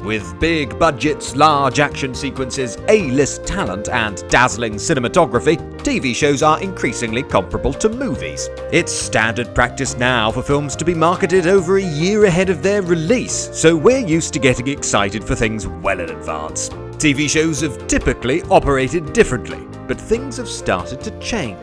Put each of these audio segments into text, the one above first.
With big budgets, large action sequences, A-list talent, and dazzling cinematography, TV shows are increasingly comparable to movies. It's standard practice now for films to be marketed over a year ahead of their release, so we're used to getting excited for things well in advance. TV shows have typically operated differently, but things have started to change.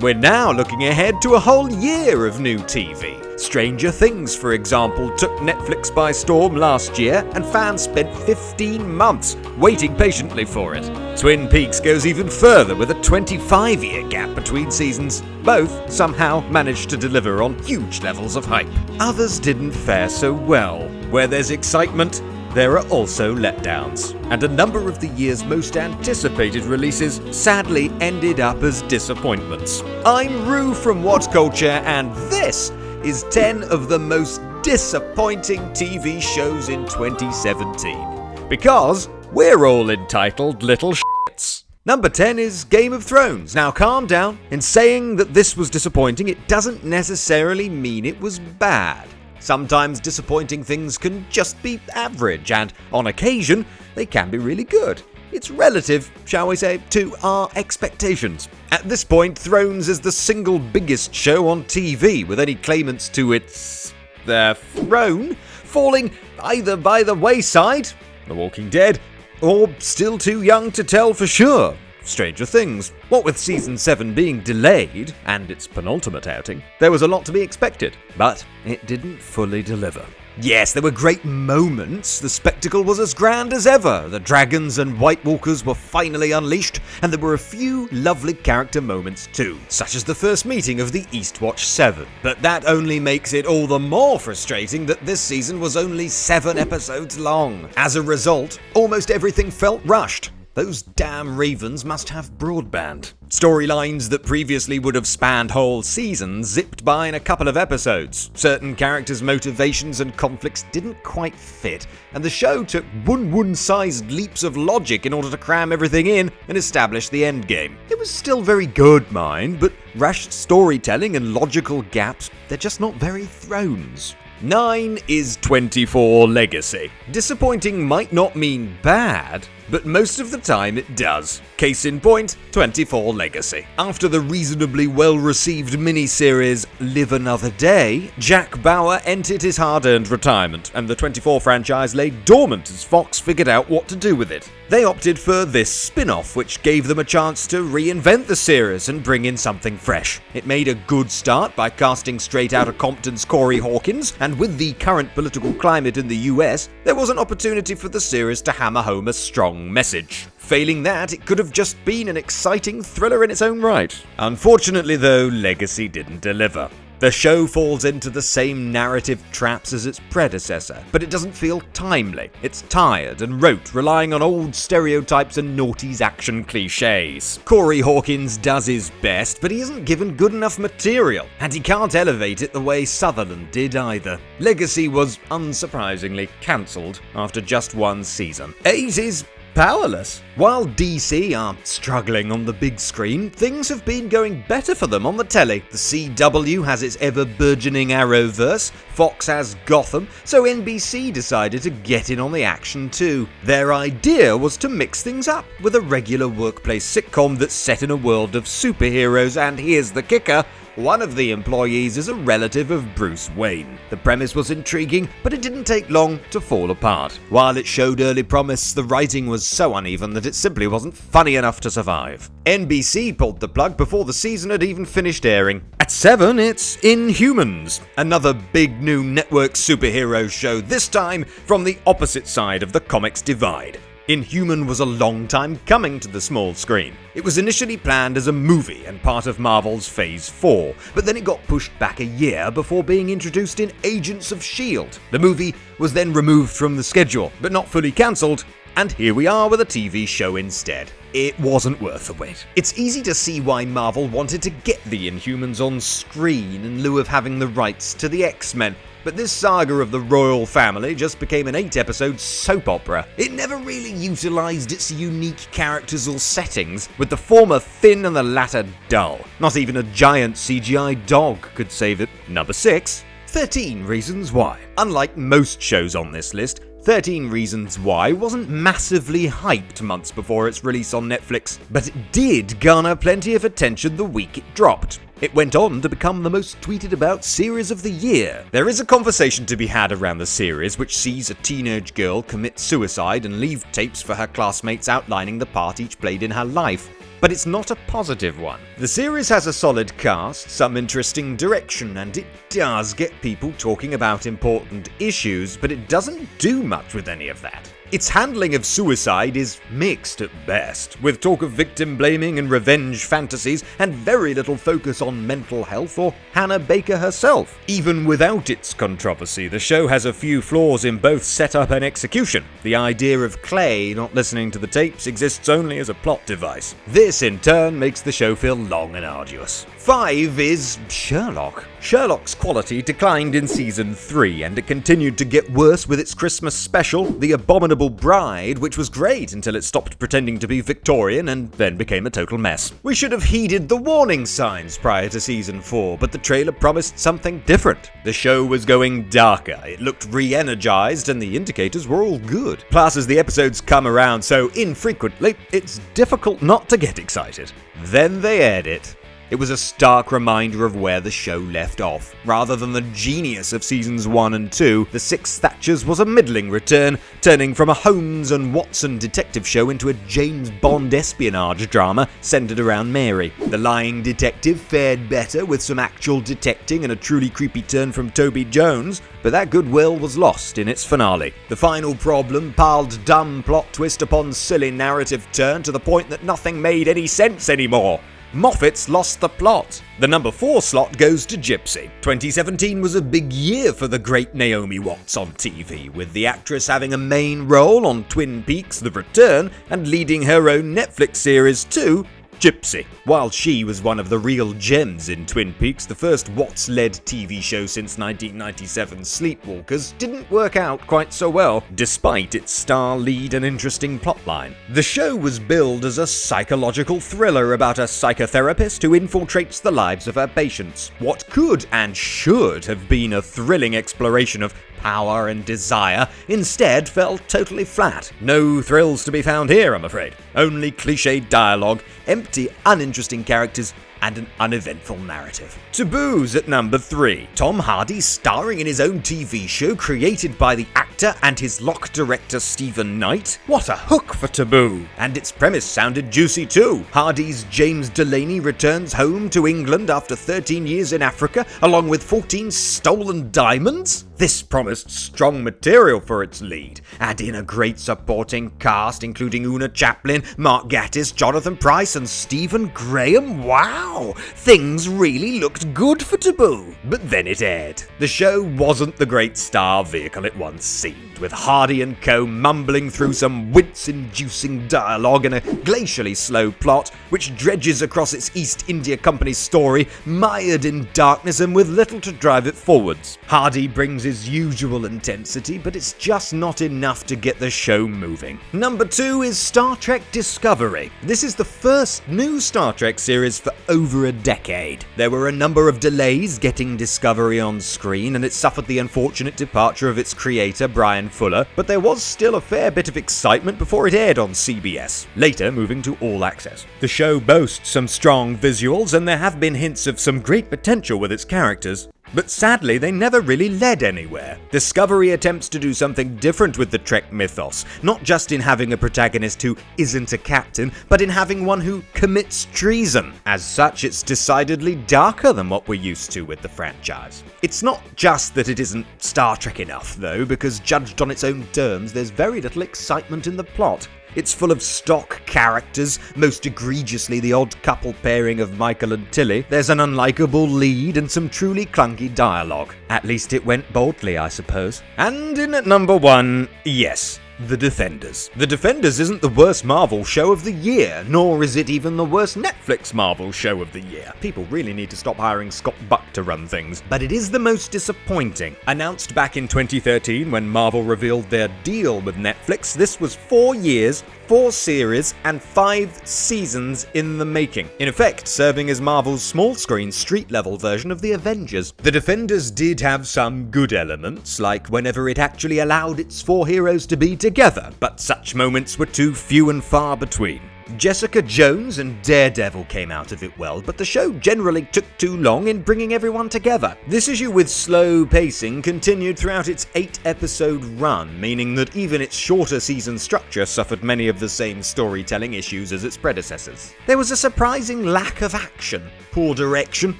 We're now looking ahead to a whole year of new TV. Stranger Things, for example, took Netflix by storm last year, and fans spent 15 months waiting patiently for it. Twin Peaks goes even further with a 25-year gap between seasons. Both somehow managed to deliver on huge levels of hype. Others didn't fare so well. Where there's excitement, there are also letdowns, and a number of the year's most anticipated releases sadly ended up as disappointments. I'm Rue from Whatculture, and this is 10 of the most disappointing TV shows in 2017. Because we're all entitled little shits. Number 10 is Game of Thrones. Now calm down. In saying that this was disappointing, it doesn't necessarily mean it was bad. Sometimes disappointing things can just be average, and on occasion, they can be really good. It's relative, shall we say, to our expectations. At this point, Thrones is the single biggest show on TV, with any claimants to its throne falling either by the wayside, The Walking Dead, or still too young to tell for sure, Stranger Things. What with Season 7 being delayed, and its penultimate outing, there was a lot to be expected, but it didn't fully deliver. Yes, there were great moments. The spectacle was as grand as ever. The dragons and White Walkers were finally unleashed, and there were a few lovely character moments too, such as the first meeting of the Eastwatch 7. But that only makes it all the more frustrating that this season was only 7 episodes long. As a result, almost everything felt rushed. Those damn Ravens must have broadband. Storylines that previously would have spanned whole seasons zipped by in a couple of episodes. Certain characters' motivations and conflicts didn't quite fit, and the show took one-sized leaps of logic in order to cram everything in and establish the endgame. It was still very good, mind, but rushed storytelling and logical gaps, they're just not very Thrones. 9 is 24 Legacy. Disappointing might not mean bad, but most of the time it does. Case in point, 24 Legacy. After the reasonably well-received miniseries Live Another Day, Jack Bauer entered his hard-earned retirement, and the 24 franchise lay dormant as Fox figured out what to do with it. They opted for this spin-off, which gave them a chance to reinvent the series and bring in something fresh. It made a good start by casting straight out of Compton's Corey Hawkins, and with the current political climate in the US, there was an opportunity for the series to hammer home a strong message. Failing that, it could have just been an exciting thriller in its own right. Unfortunately though, Legacy didn't deliver. The show falls into the same narrative traps as its predecessor, but it doesn't feel timely. It's tired and rote, relying on old stereotypes and noughties action cliches. Corey Hawkins does his best, but he isn't given good enough material, and he can't elevate it the way Sutherland did either. Legacy was unsurprisingly cancelled after just 1 season. 8 is powerless. While DC are struggling on the big screen, things have been going better for them on the telly. The CW has its ever-burgeoning Arrowverse, Fox has Gotham, so NBC decided to get in on the action too. Their idea was to mix things up with a regular workplace sitcom that's set in a world of superheroes, and here's the kicker: one of the employees is a relative of Bruce Wayne. The premise was intriguing, but it didn't take long to fall apart. While it showed early promise, the writing was so uneven that it simply wasn't funny enough to survive. NBC pulled the plug before the season had even finished airing. At 7, it's Inhumans, another big new network superhero show, this time from the opposite side of the comics divide. Inhuman was a long time coming to the small screen. It was initially planned as a movie and part of Marvel's Phase 4, but then it got pushed back a year before being introduced in Agents of S.H.I.E.L.D. The movie was then removed from the schedule, but not fully cancelled, and here we are with a TV show instead. It wasn't worth the wait. It's easy to see why Marvel wanted to get the Inhumans on screen in lieu of having the rights to the X-Men, but this saga of the royal family just became an 8-episode soap opera. It never really utilised its unique characters or settings, with the former thin and the latter dull. Not even a giant CGI dog could save it. Number 6, 13 Reasons Why. Unlike most shows on this list, 13 Reasons Why wasn't massively hyped months before its release on Netflix, but it did garner plenty of attention the week it dropped. It went on to become the most tweeted about series of the year. There is a conversation to be had around the series, which sees a teenage girl commit suicide and leave tapes for her classmates outlining the part each played in her life. But it's not a positive one. The series has a solid cast, some interesting direction, and it does get people talking about important issues, but it doesn't do much with any of that. Its handling of suicide is mixed at best, with talk of victim blaming and revenge fantasies, and very little focus on mental health or Hannah Baker herself. Even without its controversy, the show has a few flaws in both setup and execution. The idea of Clay not listening to the tapes exists only as a plot device. This, in turn, makes the show feel long and arduous. 5 is Sherlock. Sherlock's quality declined in Season 3, and it continued to get worse with its Christmas special, The Abominable Bride, which was great until it stopped pretending to be Victorian and then became a total mess. We should have heeded the warning signs prior to Season 4, but the trailer promised something different. The show was going darker, it looked re-energized, and the indicators were all good. Plus, as the episodes come around so infrequently, it's difficult not to get excited. Then they aired it. It was a stark reminder of where the show left off. Rather than the genius of Seasons 1 and 2, The Six Thatchers was a middling return, turning from a Holmes and Watson detective show into a James Bond espionage drama centered around Mary. The lying detective fared better with some actual detecting and a truly creepy turn from Toby Jones, but that goodwill was lost in its finale. The final problem piled dumb plot twist upon silly narrative turn to the point that nothing made any sense anymore. Moffat's lost the plot. The number 4 slot goes to Gypsy. 2017 was a big year for the great Naomi Watts on TV, with the actress having a main role on Twin Peaks: The Return and leading her own Netflix series too, Gypsy. While she was one of the real gems in Twin Peaks, the first Watts-led TV show since 1997's Sleepwalkers didn't work out quite so well, despite its star lead and interesting plotline. The show was billed as a psychological thriller about a psychotherapist who infiltrates the lives of her patients. What could and should have been a thrilling exploration of power and desire instead fell totally flat. No thrills to be found here, I'm afraid. Only cliched dialogue, empty, uninteresting characters, and an uneventful narrative. Taboo's at number 3. Tom Hardy starring in his own TV show created by the actor and his lock director Stephen Knight. What a hook for Taboo! And its premise sounded juicy too. Hardy's James Delaney returns home to England after 13 years in Africa, along with 14 stolen diamonds? This promised strong material for its lead. Add in a great supporting cast including Una Chaplin, Mark Gatiss, Jonathan Pryce and Stephen Graham. Wow! Things really looked good for Taboo. But then it aired. The show wasn't the great star vehicle it once seemed, with Hardy and co mumbling through some wince-inducing dialogue and a glacially slow plot which dredges across its East India Company's story, mired in darkness and with little to drive it forwards. Hardy brings his usual intensity, but it's just not enough to get the show moving. Number 2 is Star Trek Discovery. This is the first new Star Trek series for over a decade. There were a number of delays getting Discovery on screen, and it suffered the unfortunate departure of its creator, Brian Fuller, but there was still a fair bit of excitement before it aired on CBS, later moving to All Access. The show boasts some strong visuals, and there have been hints of some great potential with its characters. But sadly, they never really led anywhere. Discovery attempts to do something different with the Trek mythos, not just in having a protagonist who isn't a captain, but in having one who commits treason. As such, it's decidedly darker than what we're used to with the franchise. It's not just that it isn't Star Trek enough, though, because judged on its own terms, there's very little excitement in the plot. It's full of stock characters, most egregiously the odd couple pairing of Michael and Tilly. There's an unlikable lead and some truly clunky dialogue. At least it went boldly, I suppose. And in at number 1, yes, The Defenders. The Defenders isn't the worst Marvel show of the year, nor is it even the worst Netflix Marvel show of the year. People really need to stop hiring Scott Buck to run things. But it is the most disappointing. Announced back in 2013 when Marvel revealed their deal with Netflix, this was 4 years, 4 series and 5 seasons in the making, in effect serving as Marvel's small-screen street-level version of the Avengers. The Defenders did have some good elements, like whenever it actually allowed its 4 heroes to be together, but such moments were too few and far between. Jessica Jones and Daredevil came out of it well, but the show generally took too long in bringing everyone together. This issue with slow pacing continued throughout its 8-episode run, meaning that even its shorter season structure suffered many of the same storytelling issues as its predecessors. There was a surprising lack of action, poor direction,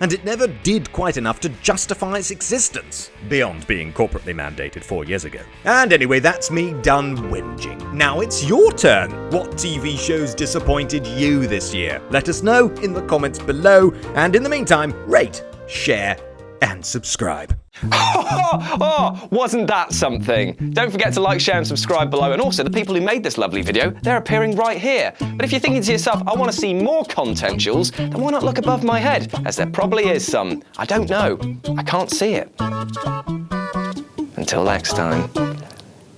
and it never did quite enough to justify its existence, beyond being corporately mandated 4 years ago. And anyway, that's me done whinging. Now it's your turn. What TV shows disappointed you this year? Let us know in the comments below, and in the meantime, rate, share, and subscribe. Oh, wasn't that something? Don't forget to like, share and subscribe below, and also the people who made this lovely video, they're appearing right here. But if you're thinking to yourself, I want to see more content, Jules, then why not look above my head, as there probably is some. I don't know. I can't see it. Until next time.